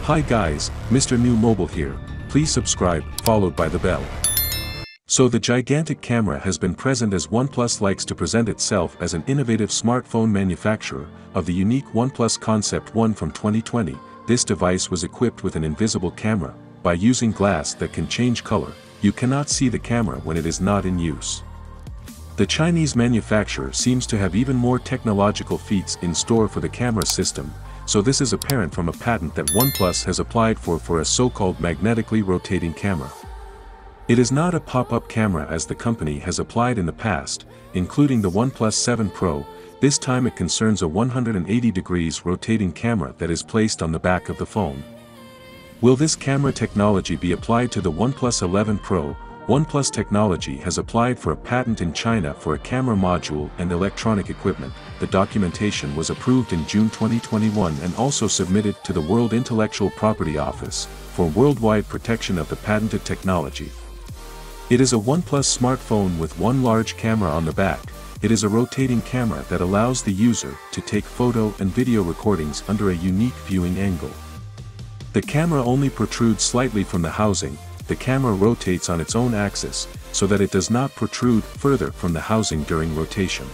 Hi guys, Mrnewmobile here, please subscribe, followed by the bell. So the gigantic camera has been present as OnePlus likes to present itself as an innovative smartphone manufacturer. Of the unique OnePlus Concept 1 from 2020, this device was equipped with an invisible camera. By using glass that can change color, you cannot see the camera when it is not in use. The Chinese manufacturer seems to have even more technological feats in store for the camera system, so this is apparent from a patent that OnePlus has applied for a so-called magnetically rotating camera. It is not a pop-up camera as the company has applied in the past, including the OnePlus 7 Pro. This time it concerns a 180 degrees rotating camera that is placed on the back of the phone. Will this camera technology be applied to the OnePlus 11 Pro? OnePlus Technology has applied for a patent in China for a camera module and electronic equipment. The documentation was approved in June 2021 and also submitted to the World Intellectual Property Office for worldwide protection of the patented technology. It is a OnePlus smartphone with one large camera on the back. It is a rotating camera that allows the user to take photo and video recordings under a unique viewing angle. The camera only protrudes slightly from the housing. The camera rotates on its own axis, so that it does not protrude further from the housing during rotation.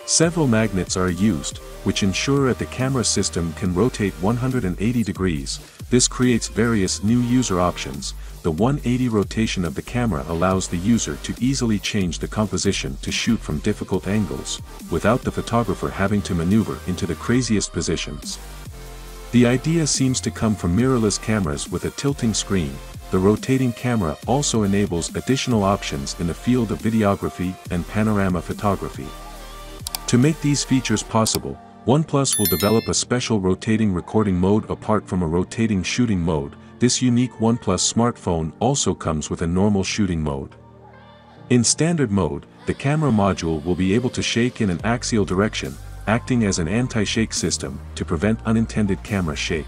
Several magnets are used, which ensure that the camera system can rotate 180 degrees. This creates various new user options. The 180 rotation of the camera allows the user to easily change the composition to shoot from difficult angles, without the photographer having to maneuver into the craziest positions. The idea seems to come from mirrorless cameras with a tilting screen. The rotating camera also enables additional options in the field of videography and panorama photography. To make these features possible, OnePlus will develop a special rotating recording mode apart from a rotating shooting mode. This unique OnePlus smartphone also comes with a normal shooting mode. In standard mode, the camera module will be able to shake in an axial direction, acting as an anti-shake system to prevent unintended camera shake.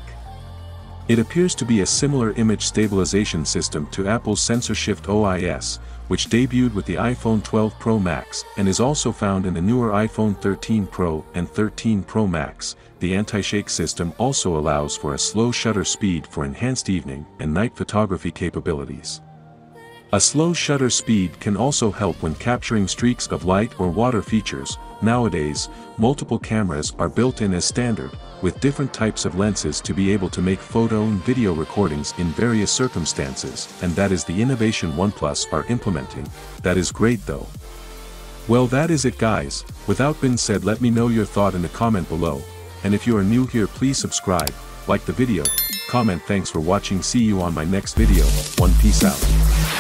It appears to be a similar image stabilization system to Apple's SensorShift OIS, which debuted with the iPhone 12 Pro Max and is also found in the newer iPhone 13 Pro and 13 Pro Max. The anti-shake system also allows for a slow shutter speed for enhanced evening and night photography capabilities. A slow shutter speed can also help when capturing streaks of light or water features. Nowadays, multiple cameras are built in as standard, with different types of lenses to be able to make photo and video recordings in various circumstances, and that is the innovation OnePlus are implementing. That is great though. Well, that is it guys. Without being said, let me know your thought in the comment below, and if you are new here, please subscribe, like the video, comment. Thanks for watching. See you on my next video. Peace out.